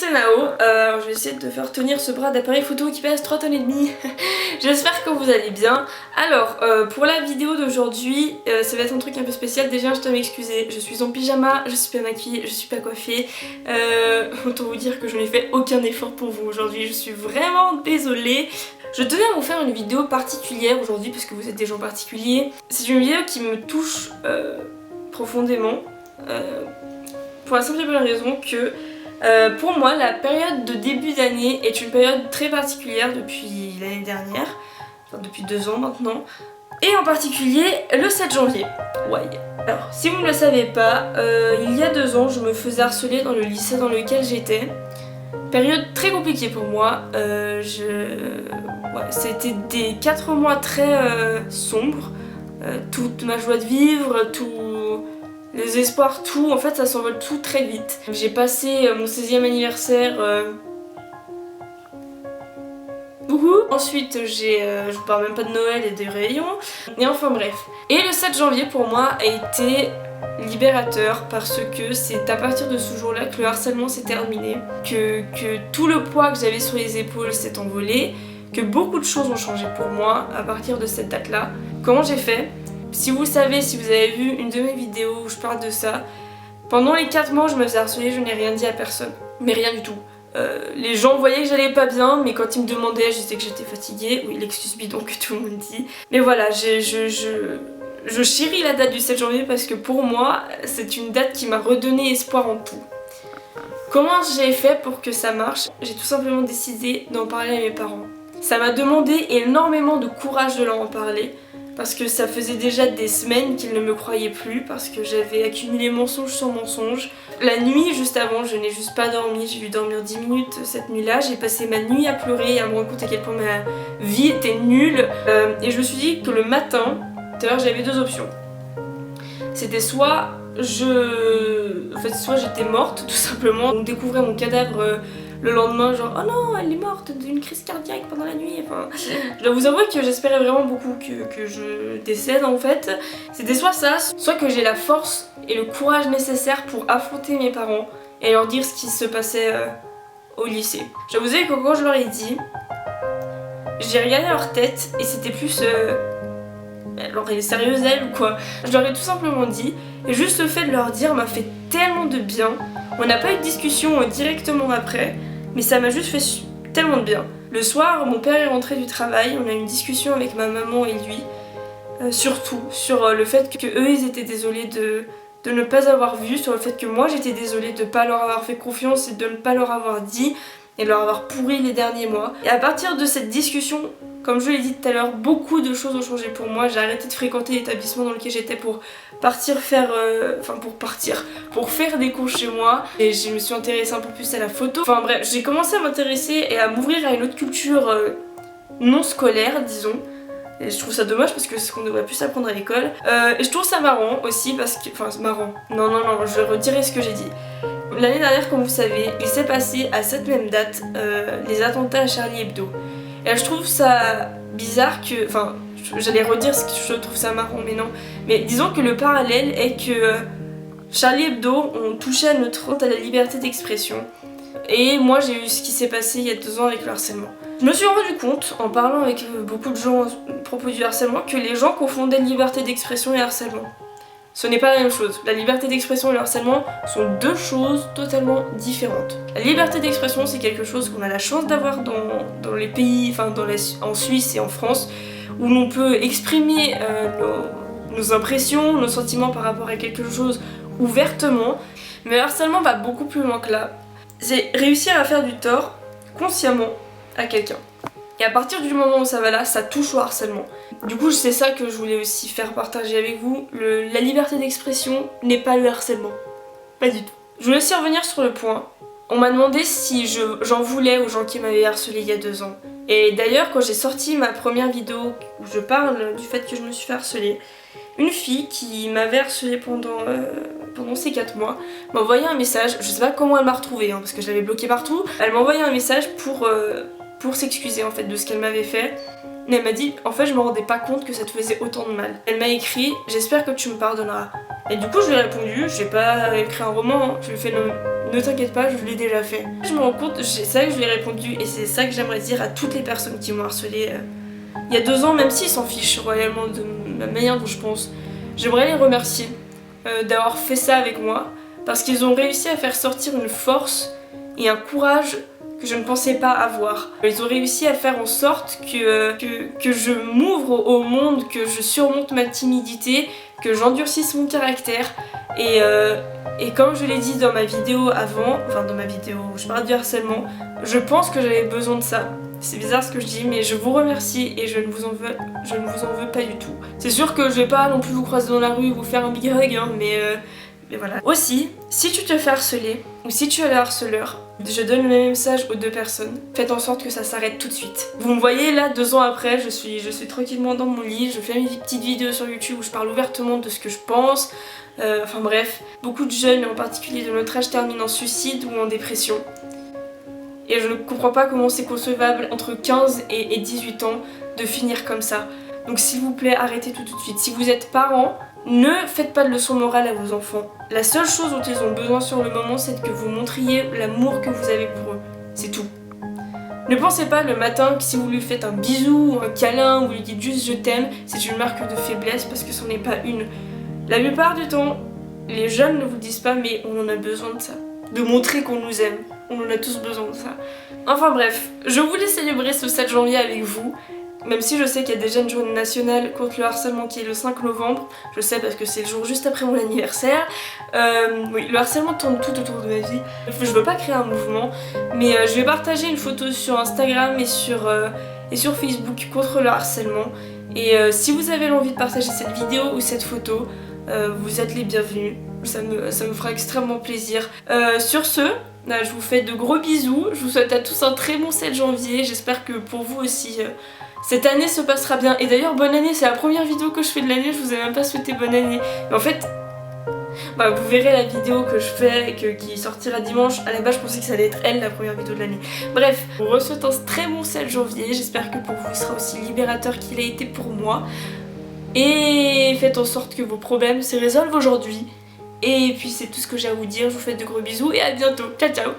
c'est Nao, je vais essayer de faire tenir ce bras d'appareil photo qui pèse 3 tonnes et demie. J'espère que vous allez bien. Alors, pour la vidéo d'aujourd'hui, ça va être un truc un peu spécial. Déjà, je dois m'excuser, je suis en pyjama, je suis pas maquillée, je suis pas coiffée. Autant vous dire que je n'ai fait aucun effort pour vous aujourd'hui, je suis vraiment désolée. Je tenais à vous faire une vidéo particulière aujourd'hui parce que vous êtes des gens particuliers. C'est une vidéo qui me touche profondément. Pour la simple et bonne raison que pour moi la période de début d'année est une période très particulière depuis l'année dernière, enfin depuis 2 ans maintenant, et en particulier le 7 janvier. Ouais. Alors si vous ne le savez pas, il y a 2 ans je me faisais harceler dans le lycée dans lequel j'étais. Période très compliquée pour moi, c'était des 4 mois très sombres, toute ma joie de vivre, tout... les espoirs, tout, en fait ça s'envole tout très vite. J'ai passé mon 16e anniversaire Ensuite je vous parle même pas de Noël et des réveillons. Et enfin bref. Et le 7 janvier pour moi a été libérateur parce que c'est à partir de ce jour-là que le harcèlement s'est terminé, que tout le poids que j'avais sur les épaules s'est envolé, que beaucoup de choses ont changé pour moi à partir de cette date-là. Comment j'ai fait ? Si vous savez, si vous avez vu une de mes vidéos où je parle de ça, pendant les 4 mois je me faisais harceler, je n'ai rien dit à personne. Mais rien du tout. Les gens voyaient que j'allais pas bien, mais quand ils me demandaient, je disais que j'étais fatiguée. Oui, l'excuse bidon que tout le monde dit. Mais voilà, je chéris la date du 7 janvier parce que pour moi, c'est une date qui m'a redonné espoir en tout. Comment j'ai fait pour que ça marche ? J'ai tout simplement décidé d'en parler à mes parents. Ça m'a demandé énormément de courage de leur en parler. Parce que ça faisait déjà des semaines qu'ils ne me croyaient plus, parce que j'avais accumulé mensonge sur mensonge. La nuit, juste avant, je n'ai juste pas dormi, j'ai dû dormir 10 minutes cette nuit-là. J'ai passé ma nuit à pleurer et à me rendre compte à quel point ma vie était nulle. Et je me suis dit que le matin, d'ailleurs j'avais 2 options. C'était soit soit j'étais morte, tout simplement. On découvrait mon cadavre le lendemain, genre oh non, elle est morte d'une crise cardiaque pendant la nuit. Enfin, je dois vous avouer que j'espérais vraiment beaucoup que je décède en fait. C'était soit ça, soit que j'ai la force et le courage nécessaire pour affronter mes parents et leur dire ce qui se passait au lycée. Je dois vous avouer que quand je leur ai dit, j'ai regardé leur tête et c'était plus alors elle est sérieuse elle ou quoi. Je leur ai tout simplement dit et juste le fait de leur dire m'a fait tellement de bien. On n'a pas eu de discussion directement après, mais ça m'a juste fait tellement de bien. Le soir, mon père est rentré du travail, on a eu une discussion avec ma maman et lui, surtout sur le fait que eux ils étaient désolés de ne pas avoir vu, sur le fait que moi j'étais désolée de ne pas leur avoir fait confiance et de ne pas leur avoir dit et de leur avoir pourri les derniers mois. Et à partir de cette discussion, comme je l'ai dit tout à l'heure, beaucoup de choses ont changé pour moi. J'ai arrêté de fréquenter l'établissement dans lequel j'étais pour partir faire... pour faire des cours chez moi. Et je me suis intéressée un peu plus à la photo. Enfin bref, j'ai commencé à m'intéresser et à m'ouvrir à une autre culture non scolaire, disons. Et je trouve ça dommage parce que c'est ce qu'on devrait plus apprendre à l'école. Et je trouve ça marrant aussi parce que... Enfin, c'est marrant. Non, je retirerai ce que j'ai dit. L'année dernière, comme vous savez, il s'est passé à cette même date les attentats à Charlie Hebdo. Et je trouve ça bizarre que... Enfin, j'allais redire ce que je trouve ça marrant, mais non. Mais disons que le parallèle est que Charlie Hebdo ont touché à à la liberté d'expression. Et moi, j'ai eu ce qui s'est passé il y a 2 ans avec le harcèlement. Je me suis rendu compte, en parlant avec beaucoup de gens à propos du harcèlement, que les gens confondaient liberté d'expression et harcèlement. Ce n'est pas la même chose. La liberté d'expression et le harcèlement sont 2 choses totalement différentes. La liberté d'expression, c'est quelque chose qu'on a la chance d'avoir dans les pays, en Suisse et en France, où l'on peut exprimer nos impressions, nos sentiments par rapport à quelque chose ouvertement. Mais le harcèlement va beaucoup plus loin que là. C'est réussir à faire du tort consciemment à quelqu'un. Et à partir du moment où ça va là, ça touche au harcèlement. Du coup, c'est ça que je voulais aussi faire partager avec vous. La liberté d'expression n'est pas le harcèlement. Pas du tout. Je voulais aussi revenir sur le point. On m'a demandé si j'en voulais aux gens qui m'avaient harcelé il y a 2 ans. Et d'ailleurs, quand j'ai sorti ma première vidéo où je parle du fait que je me suis fait harceler, une fille qui m'avait harcelé pendant ces 4 mois m'a envoyé un message. Je sais pas comment elle m'a retrouvée, parce que je l'avais bloqué partout. Elle m'a envoyé un message pour s'excuser en fait de ce qu'elle m'avait fait. Mais elle m'a dit, en fait je me rendais pas compte que ça te faisait autant de mal. Elle m'a écrit, j'espère que tu me pardonneras. Et du coup je lui ai répondu, j'ai pas écrit un roman, je lui ai fait ne t'inquiète pas, je l'ai déjà fait. Je me rends compte, c'est ça que je lui ai répondu et c'est ça que j'aimerais dire à toutes les personnes qui m'ont harcelé il y a 2 ans, même s'ils s'en fichent royalement de la manière dont je pense. J'aimerais les remercier d'avoir fait ça avec moi parce qu'ils ont réussi à faire sortir une force et un courage que je ne pensais pas avoir. Ils ont réussi à faire en sorte que je m'ouvre au monde, que je surmonte ma timidité, que j'endurcisse mon caractère et comme je l'ai dit dans ma vidéo avant, enfin dans ma vidéo où je parle du harcèlement, je pense que j'avais besoin de ça. C'est bizarre ce que je dis, mais je vous remercie et je ne vous en veux pas du tout. C'est sûr que je vais pas non plus vous croiser dans la rue, vous faire un big hug, hein, mais voilà. Aussi, si tu te fais harceler, ou si tu es le harceleur, je donne le même message aux 2 personnes. Faites en sorte que ça s'arrête tout de suite. Vous me voyez là, 2 ans après, je suis tranquillement dans mon lit, je fais mes petites vidéos sur YouTube où je parle ouvertement de ce que je pense. Enfin bref, beaucoup de jeunes, en particulier de notre âge, terminent en suicide ou en dépression. Et je ne comprends pas comment c'est concevable entre 15 et 18 ans de finir comme ça. Donc s'il vous plaît, arrêtez tout de suite. Si vous êtes parents, ne faites pas de leçons morales à vos enfants. La seule chose dont ils ont besoin sur le moment, c'est que vous montriez l'amour que vous avez pour eux. C'est tout. Ne pensez pas le matin que si vous lui faites un bisou ou un câlin ou vous lui dites juste je t'aime, c'est une marque de faiblesse parce que c'en est pas une. La plupart du temps, les jeunes ne vous le disent pas, mais on en a besoin de ça. De montrer qu'on nous aime. On en a tous besoin de ça. Enfin bref, je voulais célébrer ce 7 janvier avec vous. Même si je sais qu'il y a déjà une journée nationale contre le harcèlement qui est le 5 novembre, je sais parce que c'est le jour juste après mon anniversaire. Oui, le harcèlement tourne tout autour de ma vie. Je veux pas créer un mouvement, mais je vais partager une photo sur Instagram et sur Facebook contre le harcèlement. Et si vous avez l'envie de partager cette vidéo ou cette photo, vous êtes les bienvenus. Ça me fera extrêmement plaisir. Sur ce, je vous fais de gros bisous. Je vous souhaite à tous un très bon 7 janvier. J'espère que pour vous aussi, cette année se passera bien. Et d'ailleurs, bonne année, c'est la première vidéo que je fais de l'année. Je vous ai même pas souhaité bonne année. Mais en fait, vous verrez la vidéo que je fais, qui sortira dimanche. À la base, je pensais que ça allait être elle, la première vidéo de l'année. Bref, je vous souhaite un très bon 7 janvier. J'espère que pour vous, il sera aussi libérateur qu'il a été pour moi. Et faites en sorte que vos problèmes se résolvent aujourd'hui. Et puis c'est tout ce que j'ai à vous dire, je vous fais de gros bisous et à bientôt, ciao ciao.